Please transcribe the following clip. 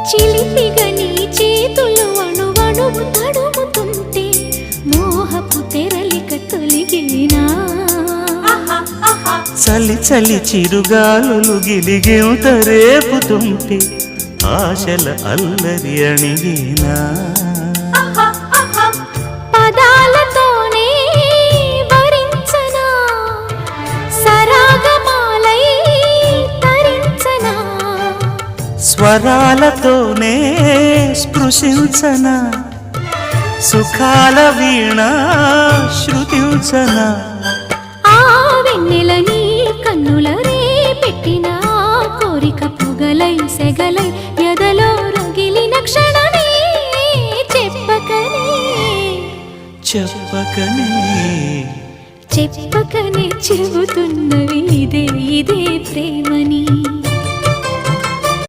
చిలిపిగా నీ చేతులు అణువణువు తడుముతుంటే మోహపు తెరలిక తొలిగినా చలి చలి చిరుగాలులు గిలిగింత రేపుతుంటే ఆశల అల్లరి అణిగినా పదాలతోనే వరించనా సరాగమాలై తరించనా స్వరాలతోనే స్పృశించనా సుఖాల వీణ శృతించనా ఆ వెన్నెల నీ కన్నుల రే పెట్టిన కోరిక పొగలై సెగలై ఎదలో రగిలిన క్షణమే చెప్పకనే చెప్పకనే చెప్పకనే చెబుతున్నవి ఇదే ఇదే ప్రేమని.